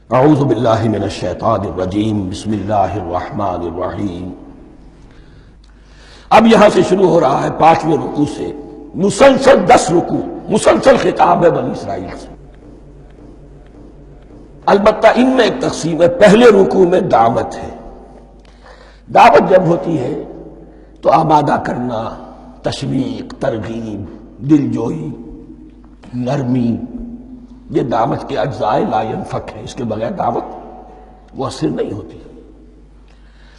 اعوذ باللہ من الشیطان الرجیم بسم اللہ الرحمن الرحیم۔ اب یہاں سے شروع ہو رہا ہے 5ویں رکوع سے مسلسل 10 رکوع، مسلسل خطاب ہے بنی اسرائیل سے۔ البتہ ان میں ایک تقسیم ہے، پہلے رکوع میں دعوت ہے۔ دعوت جب ہوتی ہے تو آمادہ کرنا، تشویق، ترغیب، دل جوئی، نرمی، یہ دعوت کے اجزاء لا ينفک ہے، اس کے بغیر دعوت مؤثر نہیں ہوتی۔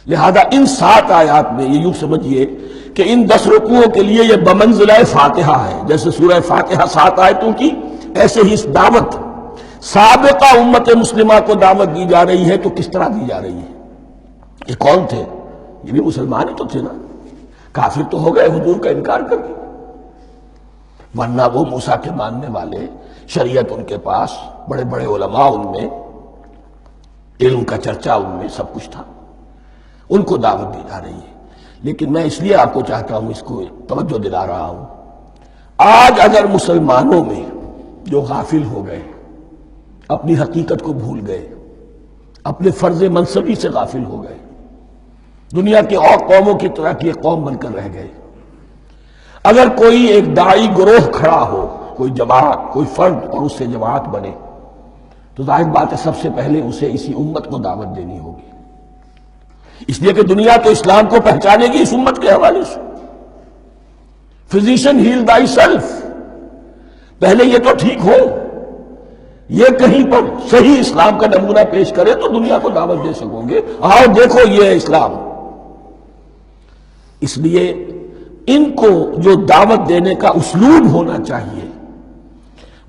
لہذا ان 7 آیات میں یہ یوں سمجھیے کہ ان 10 رکوعوں کے لیے یہ بمنزلہ فاتحہ ہے۔ جیسے سورہ فاتحہ 7 آیتوں کی، ایسے ہی اس دعوت سابقہ امت مسلمہ کو دعوت دی جا رہی ہے۔ تو کس طرح دی جا رہی ہے؟ یہ کون تھے؟ یہ بھی مسلمان ہی تو تھے نا، کافر تو ہو گئے حضور کا انکار کر کے، ورنہ وہ موسیٰ کے ماننے والے، شریعت ان کے پاس، بڑے بڑے علماء ان میں، علم کا چرچا ان میں، سب کچھ تھا، ان کو دعوت دی جا رہی ہے۔ لیکن میں اس لیے آپ کو چاہتا ہوں، اس کو توجہ دلا رہا ہوں، آج اگر مسلمانوں میں جو غافل ہو گئے، اپنی حقیقت کو بھول گئے، اپنے فرض منصبی سے غافل ہو گئے، دنیا کے اور قوموں کی طرح کی ایک قوم بن کر رہ گئے، اگر کوئی ایک داعی گروہ کھڑا ہو، کوئی جماعت، کوئی فرد، اور اس سے جماعت بنے، تو ظاہر بات ہے سب سے پہلے اسے اسی امت کو دعوت دینی ہوگی، اس لیے کہ دنیا تو اسلام کو پہچانے گی اس امت کے حوالے سے۔ فزیشین ہیل تھائی سیلف، پہلے یہ تو ٹھیک ہو، یہ کہیں پر صحیح اسلام کا نمونہ پیش کرے تو دنیا کو دعوت دے سکو گے، آؤ دیکھو یہ ہے اسلام۔ اس لیے ان کو جو دعوت دینے کا اسلوب ہونا چاہیے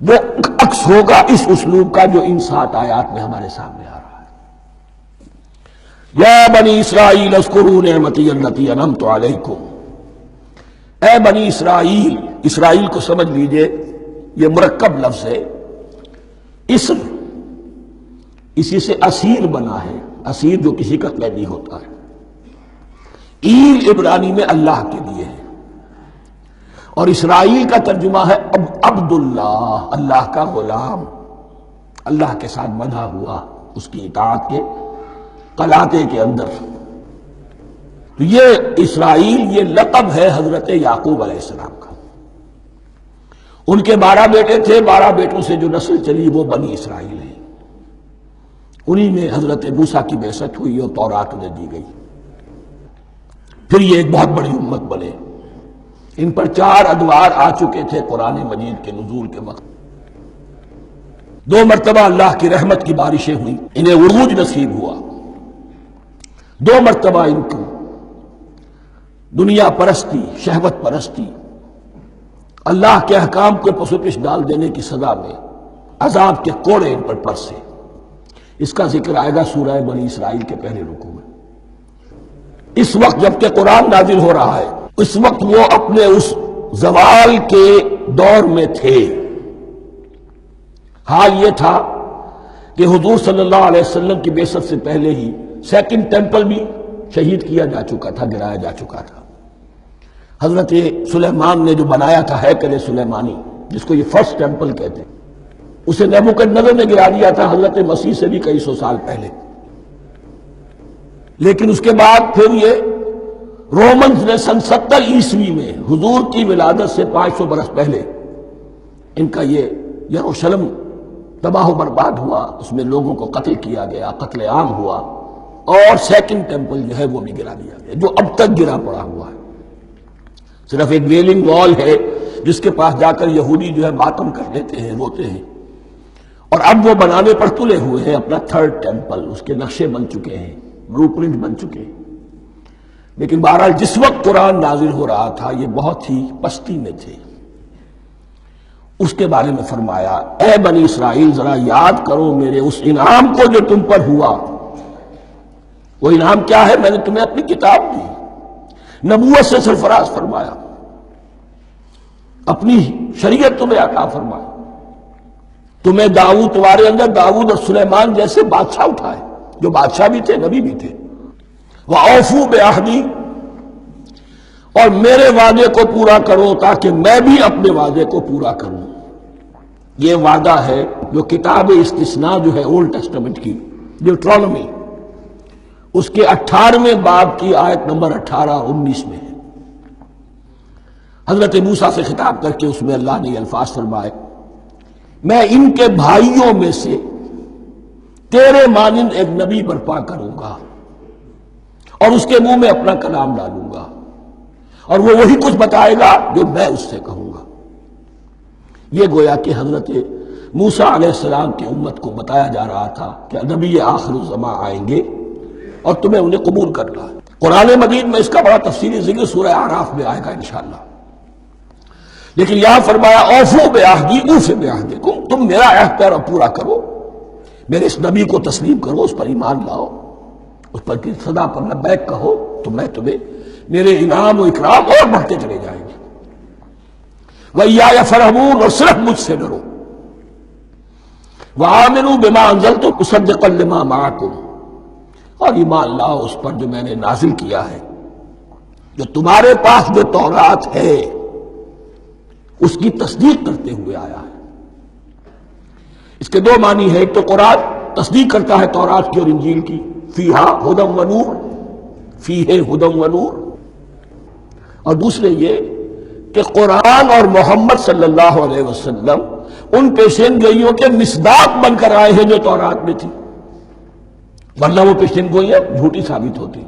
وہ عکس ہوگا اس اسلوب کا جو ان 7 آیات میں ہمارے سامنے آ رہا ہے۔ یا بنی اسرائیل اذکروا نعمتی التی انعمت علیکم، اے بنی اسرائیل، اسرائیل کو سمجھ لیجئے یہ مرکب لفظ ہے، اسم، اسی سے اسیر بنا ہے، اسیر جو کسی کا قیدی ہوتا ہے۔ ایل عبرانی میں اللہ کے لیے ہے، اور اسرائیل کا ترجمہ ہے عبداللہ، اللہ کا غلام، اللہ کے ساتھ بندھا ہوا اس کی اطاعت کے قلاتے کے اندر۔ تو یہ اسرائیل، یہ لقب ہے حضرت یعقوب علیہ السلام کا۔ ان کے 12 بیٹے تھے، 12 بیٹوں سے جو نسل چلی وہ بنی اسرائیل ہے، انہی میں حضرت موسیٰ کی بعثت ہوئی اور تورات انہیں دی گئی، پھر یہ ایک بہت بڑی امت بنے۔ ان پر 4 ادوار آ چکے تھے قرآن مجید کے نزول کے وقت، 2 مرتبہ اللہ کی رحمت کی بارشیں ہوئیں، انہیں عروج نصیب ہوا، 2 مرتبہ ان کو دنیا پرستی، شہوت پرستی، اللہ کے احکام کو پس و پش ڈال دینے کی سزا میں عذاب کے کوڑے ان پر پرسے۔ اس کا ذکر آئے گا سورہ بنی اسرائیل کے پہلے رکوع میں۔ اس وقت جب کہ قرآن نازل ہو رہا ہے، اس وقت وہ اپنے اس زوال کے دور میں تھے۔ حال یہ تھا کہ حضور صلی اللہ علیہ وسلم کی بعثت سے پہلے ہی 2nd ٹیمپل بھی شہید کیا جا چکا تھا، گرایا جا چکا تھا۔ حضرت سلیمان نے جو بنایا تھا ہیکل سلیمانی، جس کو یہ 1st ٹیمپل کہتے ہیں، اسے نیبوکدنضر نے گرا دیا تھا حضرت مسیح سے بھی کئی 100 سال پہلے۔ لیکن اس کے بعد پھر یہ رومنز نے سن 70 عیسوی میں حضور کی ولادت سے 500 برس پہلے ان کا یہ یروشلم تباہ و برباد ہوا، اس میں لوگوں کو قتل کیا گیا، قتل عام ہوا، اور 2nd ٹیمپل جو ہے وہ بھی گرا دیا گیا، جو اب تک گرا پڑا ہوا ہے۔ صرف ایک ویلنگ وال ہے جس کے پاس جا کر یہودی جو ہے ماتم کر لیتے ہیں، روتے ہیں، اور اب وہ بنانے پر تلے ہوئے ہیں اپنا 3rd ٹیمپل، اس کے نقشے بن چکے ہیں، بلو پرنٹ بن چکے ہیں۔ لیکن بہرحال جس وقت قرآن نازل ہو رہا تھا یہ بہت ہی پستی میں تھے۔ اس کے بارے میں فرمایا، اے بنی اسرائیل ذرا یاد کرو میرے اس انعام کو جو تم پر ہوا۔ وہ انعام کیا ہے؟ میں نے تمہیں اپنی کتاب دی، نبوت سے سرفراز فرمایا، اپنی شریعت تمہیں عطا فرمائی، تمہیں داؤد، تمہارے اندر داؤد اور سلیمان جیسے بادشاہ اٹھائے، جو بادشاہ بھی تھے، نبی بھی تھے۔ وَأَوْفُوا بِعَهْدِي، اور میرے وعدے کو پورا کرو تاکہ میں بھی اپنے وعدے کو پورا کروں۔ یہ وعدہ ہے جو کتاب استثناء جو ہے اولڈ ٹیسٹمنٹ کی ڈیوٹرانومی، اس کے 18ویں باب کی آیت نمبر 18-19 میں ہے۔ حضرت موسیٰ سے خطاب کر کے اس میں اللہ نے یہ الفاظ فرمائے، میں ان کے بھائیوں میں سے تیرے مانند ایک نبی برپا کروں گا اور اس کے منہ میں اپنا کلام ڈالوں گا، اور وہ وہی کچھ بتائے گا جو میں اس سے کہوں گا۔ یہ گویا کہ حضرت موسیٰ علیہ السلام کی امت کو بتایا جا رہا تھا کہ نبی آخر الزماں آئیں گے اور تمہیں انہیں قبول کرنا ہے۔ قرآن مجید میں اس کا بڑا تفصیلی ذکر سورہ اعراف میں آئے گا انشاءاللہ، لیکن یہاں فرمایا اوفوا بعہدی اوف بعہدکم، تم میرا عہد پیرا پورا کرو، میرے اس نبی کو تسلیم کرو، اس پر ایمان لاؤ، اس پر کی صدا پر لبیک کہو، تو میں تمہیں میرے انعام و اکرام اور بڑھتے چلے جائیں گے۔ وَإِيَّايَ فَارْهَبُونِ، اور صرف مجھ سے ڈرو۔ وَآمِنُوا بِمَا أَنزَلْتُ مُصَدِّقًا لِمَا مَعَكُمْ، اور ایمان لاؤ اس پر جو میں نے نازل کیا ہے، جو تمہارے پاس جو تورات ہے اس کی تصدیق کرتے ہوئے آیا ہے۔ اس کے دو معنی ہے، ایک تو قرآن تصدیق کرتا ہے تورات کی اور انجیل کی، فیہا ھدی ونور، فیہ ھدی ونور، اور دوسرے یہ کہ قرآن اور محمد صلی اللہ علیہ وسلم ان پیشین گوئیوں کے مصداق بن کر آئے ہیں جو تورات میں تھی، ورنہ وہ پیشین گوئیاں جھوٹی ثابت ہوتی۔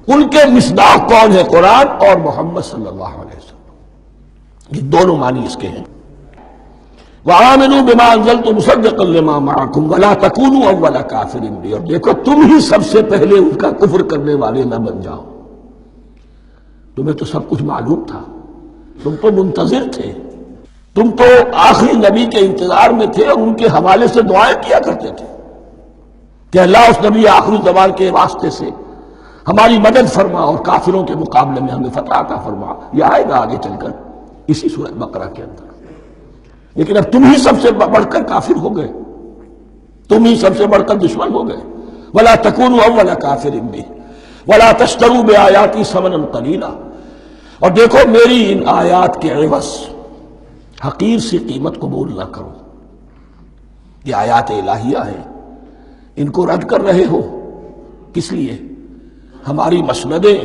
ان کے مصداق کون ہے؟ قرآن اور محمد صلی اللہ علیہ وسلم، یہ دونوں معنی اس کے ہیں۔ وَآمِنُوا بِمَا أَنزَلْتُ مُصَدِّقًا لِمَا مَعَكُمْ وَلَا تَكُونُوا أَوَّلَ كَافِرٍ بِهِ، اور دیکھو تم ہی سب سے پہلے ان کا کفر کرنے والے نہ بن جاؤ۔ تمہیں تو سب کچھ معلوم تھا، تم تو منتظر تھے، تم تو آخری نبی کے انتظار میں تھے اور ان کے حوالے سے دعائیں کیا کرتے تھے کہ اللہ اس نبی آخری زمان کے واسطے سے ہماری مدد فرما اور کافروں کے مقابلے میں ہمیں فتح عطا فرما۔ یہ آئے گا آگے چل کر اسی سورۃ بقرہ کے اندر۔ لیکن اب تم ہی سب سے بڑھ کر کافر ہو گئے، تم ہی سب سے بڑھ کر دشمن ہو گئے۔ وَلَا تَكُونُوا أَوَّلَ كَافِرٍ بِهِ وَلَا تَشْتَرُوا بِآيَاتِي ثَمَنًا قَلِيلًا، اور دیکھو میری ان آیات کے عوض حقیر سی قیمت قبول نہ کرو۔ یہ آیات الہیہ ہیں، ان کو رد کر رہے ہو کس لیے؟ ہماری مسندیں،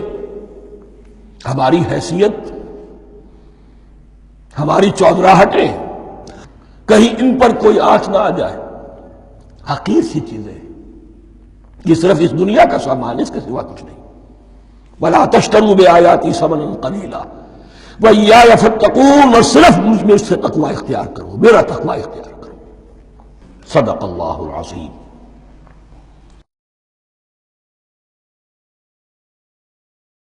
ہماری حیثیت، ہماری چودراہٹیں، کہیں ان پر کوئی آنچ نہ آ جائے۔ حقیر سی چیزیں، یہ صرف اس دنیا کا سامان ہے، اس کے سوا کچھ نہیں۔ وَلَا تَشْتَرُوا بِآيَاتِي ثَمَنًا قَلِيلًا وَإِيَّايَ فَاتَّقُونِ، اور صرف مجھ سے تقوی اختیار کرو، میرا تقوی اختیار کرو۔ صدق اللہ العظیم۔